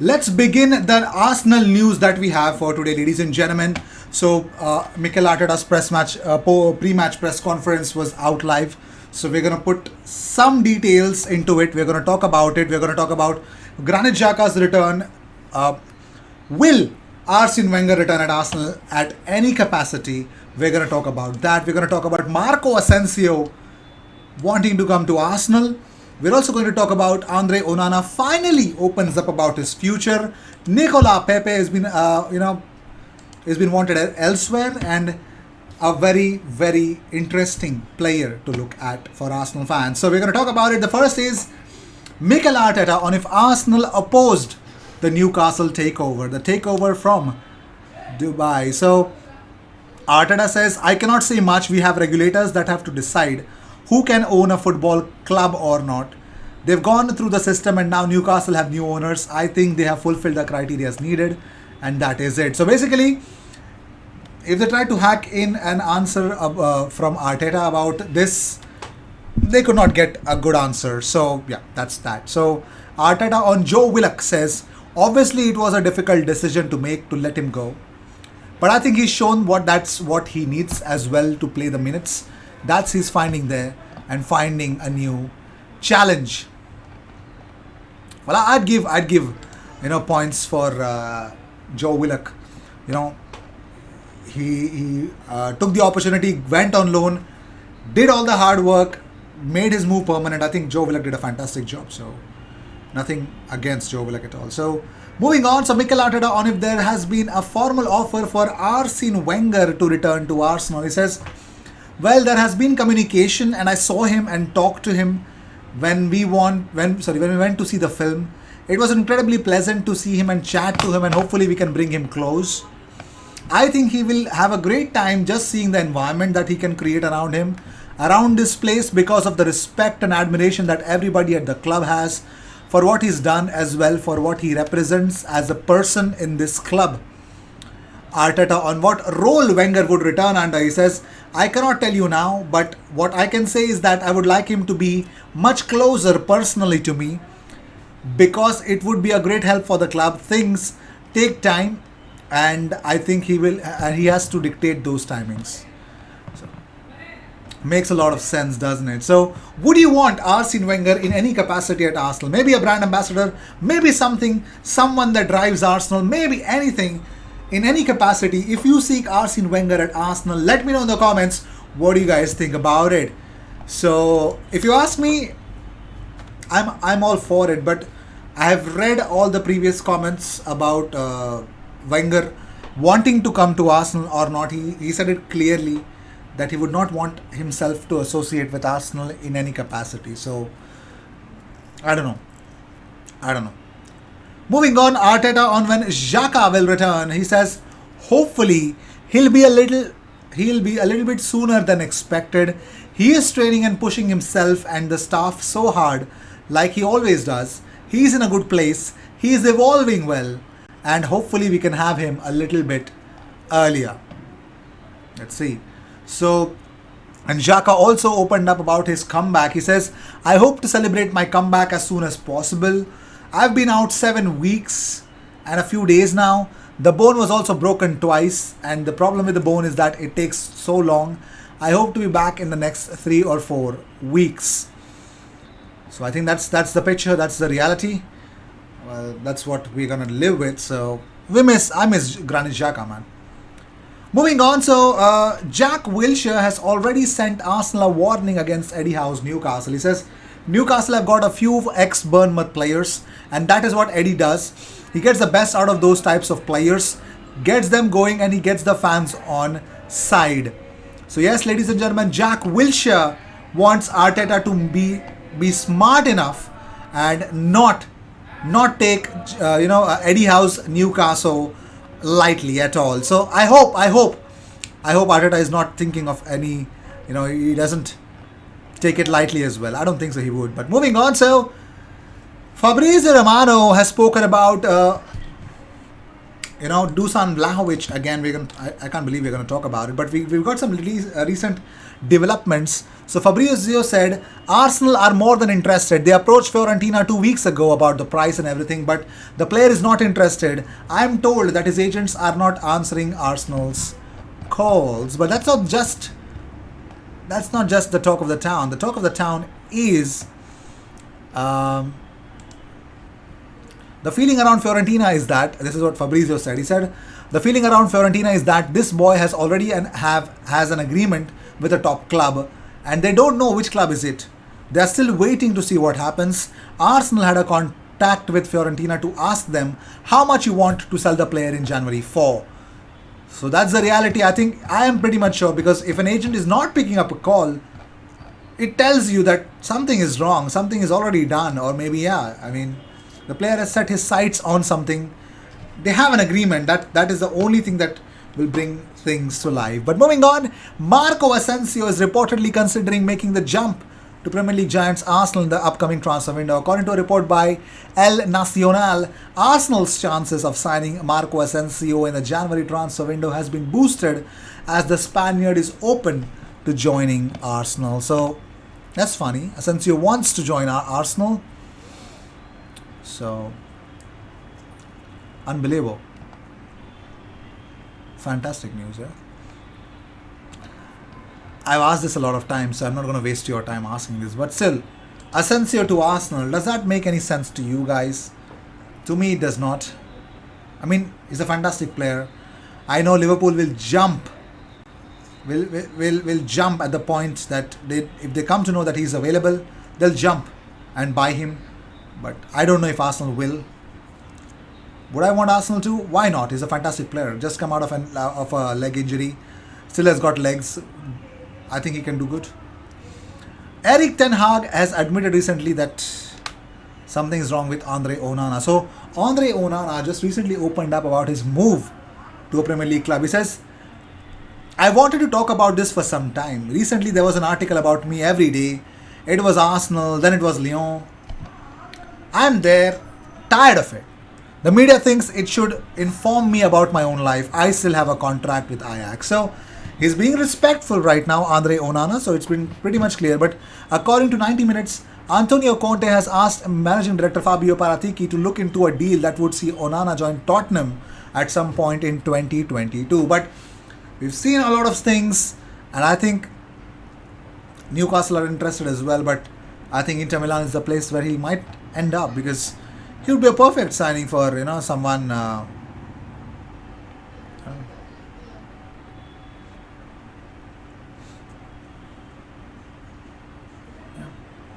Let's begin the Arsenal news that we have for today, ladies and gentlemen. So, Mikel Arteta's pre-match press conference was out live. So, we're going to put some details into it. We're going to talk about it. We're going to talk about Granit Xhaka's return. Will Arsene Wenger return at Arsenal at any capacity? We're going to talk about that. We're going to talk about Marco Asensio wanting to come to Arsenal. We're also going to talk about Andre Onana finally opens up about his future. Nicola Pepe has been wanted elsewhere, and a very very interesting player to look at for Arsenal fans. So we're going to talk about it. The first is Mikel Arteta on if Arsenal opposed the Newcastle takeover, the takeover from Dubai. So Arteta says, I cannot say much. We have regulators that have to decide who can own a football club or not. They've gone through the system and now Newcastle have new owners. I think they have fulfilled the criteria as needed, and that is it. So basically, if they try to hack in an answer from Arteta about this, they could not get a good answer. So yeah, that's that. So Arteta on Joe Willock says, obviously it was a difficult decision to make to let him go. But I think he's shown that's what he needs as well to play the minutes. That's his finding there, and finding a new challenge. Well, I'd give points for Joe Willock. You know, he took the opportunity, went on loan, did all the hard work, made his move permanent. I think Joe Willock did a fantastic job. So nothing against Joe Willock at all. So moving on, so Mikel Arteta on if there has been a formal offer for Arsene Wenger to return to Arsenal. He says, well, there has been communication, and I saw him and talked to him when we went to see the film. It was incredibly pleasant to see him and chat to him, and hopefully we can bring him close. I think he will have a great time just seeing the environment that he can create around him, around this place, because of the respect and admiration that everybody at the club has for what he's done, as well for what he represents as a person in this club. Arteta on what role Wenger would return under, he says, I cannot tell you now, but what I can say is that I would like him to be much closer personally to me, because it would be a great help for the club. Things take time, and I think he has to dictate those timings. So, makes a lot of sense, doesn't it? So, would you want Arsene Wenger in any capacity at Arsenal? Maybe a brand ambassador, maybe someone that drives Arsenal, maybe anything. In any capacity, if you seek Arsene Wenger at Arsenal, let me know in the comments what do you guys think about it. So, if you ask me, I'm all for it, but I have read all the previous comments about Wenger wanting to come to Arsenal or not. He said it clearly that he would not want himself to associate with Arsenal in any capacity. So, I don't know. Moving on, Arteta on when Xhaka will return. He says, hopefully he'll be a little bit sooner than expected. He is training and pushing himself and the staff so hard, like he always does. He's in a good place. He is evolving well, and hopefully we can have him a little bit earlier. Let's see. So, and Xhaka also opened up about his comeback. He says, I hope to celebrate my comeback as soon as possible. I've been out 7 weeks and a few days now. The bone was also broken twice, and the problem with the bone is that it takes so long. I hope to be back in the next 3 or 4 weeks. So I think that's the picture, that's the reality. Well, that's what we're gonna live with. So I miss Granit Xhaka, man. Moving on, so Jack Wilshere has already sent Arsenal a warning against Eddie Howe's Newcastle. He says, Newcastle have got a few ex-Bournemouth players, and that is what Eddie does. He gets the best out of those types of players, gets them going, and he gets the fans on side. So yes, ladies and gentlemen, Jack Wilshere wants Arteta to be smart enough and not take Eddie Howe's Newcastle lightly at all. So I hope Arteta is not thinking of any, he doesn't take it lightly as well. I don't think so he would. But moving on, so Fabrizio Romano has spoken about Dusan Vlahovic, again, I can't believe we're going to talk about it, but we've got some recent developments. So Fabrizio said, Arsenal are more than interested. They approached Fiorentina 2 weeks ago about the price and everything, but the player is not interested. I'm told that his agents are not answering Arsenal's calls. But that's not just the talk of the town. The talk of the town is the feeling around Fiorentina is that, this is what Fabrizio said. He said, the feeling around Fiorentina is that this boy has already has an agreement with a top club, and they don't know which club is it. They are still waiting to see what happens. Arsenal had a contact with Fiorentina to ask them how much you want to sell the player in January for. So that's the reality. I am pretty much sure, because if an agent is not picking up a call, it tells you that something is wrong, something is already done, or maybe, the player has set his sights on something. They have an agreement. That is the only thing that will bring things to life. But moving on, Marco Asensio is reportedly considering making the jump to Premier League giants Arsenal in the upcoming transfer window. According to a report by El Nacional, Arsenal's chances of signing Marco Asensio in the January transfer window has been boosted as the Spaniard is open to joining Arsenal. So that's funny. Asensio wants to join Arsenal. So, unbelievable. Fantastic news, yeah? I've asked this a lot of times, so I'm not going to waste your time asking this. But still, Asensio to Arsenal, does that make any sense to you guys? To me, it does not. He's a fantastic player. I know Liverpool will jump. Will jump at the point that if they come to know that he's available, they'll jump and buy him. But I don't know if Arsenal will. Would I want Arsenal to? Why not? He's a fantastic player. Just come out of a leg injury. Still has got legs. I think he can do good. Erik ten Hag has admitted recently that something is wrong with Andre Onana. So Andre Onana just recently opened up about his move to a Premier League club. He says, I wanted to talk about this for some time. Recently there was an article about me every day. It was Arsenal, then it was Lyon. I'm there, tired of it. The media thinks it should inform me about my own life. I still have a contract with Ajax. So he's being respectful right now, Andre Onana. So it's been pretty much clear. But according to 90 Minutes, Antonio Conte has asked Managing Director Fabio Paratici to look into a deal that would see Onana join Tottenham at some point in 2022. But we've seen a lot of things, and I think Newcastle are interested as well. But I think Inter Milan is the place where he might end up, because he would be a perfect signing for someone.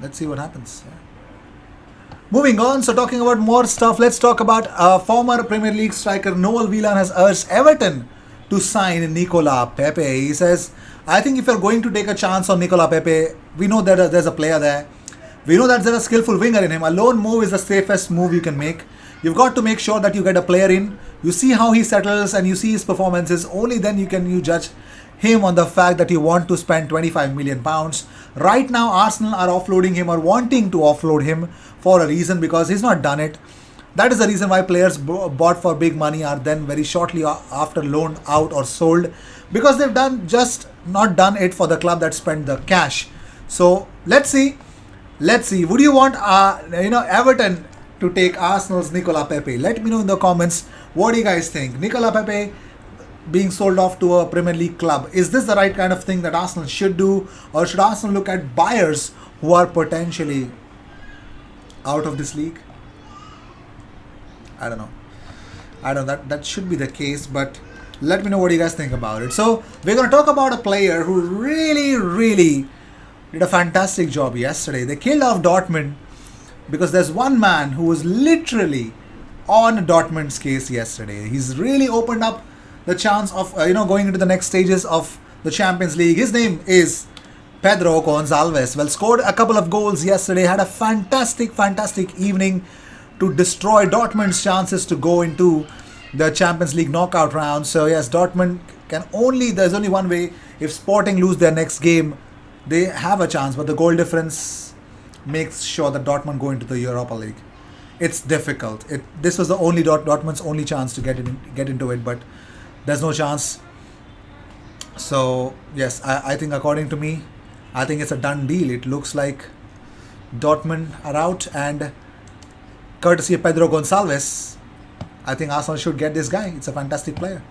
Let's see what happens. Moving on, so talking about more stuff, let's talk about former Premier League striker Noel Whelan has urged Everton to sign Nicola Pepe. He says, I think if you're going to take a chance on Nicola Pepe, we know that there's a player there. We know that there's a skillful winger in him. A lone move is the safest move you can make. You've got to make sure that you get a player in. You see how he settles and you see his performances. Only then you judge him on the fact that you want to spend £25 million. Right now, Arsenal are offloading him or wanting to offload him for a reason, because he's not done it. That is the reason why players bought for big money are then very shortly after loaned out or sold, because they've not done it for the club that spent the cash. So let's see. Would you want Everton to take Arsenal's Nicola Pepe? Let me know in the comments. What do you guys think? Nicola Pepe being sold off to a Premier League club. Is this the right kind of thing that Arsenal should do? Or should Arsenal look at buyers who are potentially out of this league? I don't know. That should be the case, but let me know what you guys think about it. So we're going to talk about a player who really did a fantastic job yesterday. They killed off Dortmund, because there's one man who was literally on Dortmund's case yesterday. He's really opened up the chance of going into the next stages of the Champions League. His name is Pedro Gonçalves. Well, scored a couple of goals yesterday, had a fantastic evening to destroy Dortmund's chances to go into the Champions League knockout round. So yes, Dortmund there's only one way. If Sporting lose their next game, they have a chance, but the goal difference makes sure that Dortmund go into the Europa League. it's difficult. This was the only Dortmund's only chance to get into it, but there's no chance. So yes, I think according to me, I think it's a done deal. It looks like Dortmund are out, and courtesy of Pedro Gonçalves, I think Arsenal should get this guy. It's a fantastic player.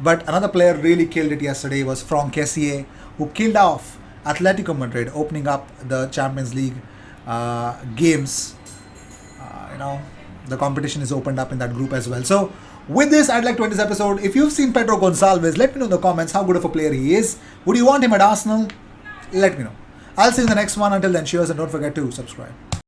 But another player really killed it yesterday was Franck Kessié, who killed off Atletico Madrid, opening up the Champions League games. The competition is opened up in that group as well. So with this, I'd like to end this episode. If you've seen Pedro Gonçalves, let me know in the comments how good of a player he is. Would you want him at Arsenal? Let me know. I'll see you in the next one. Until then, cheers, and don't forget to subscribe.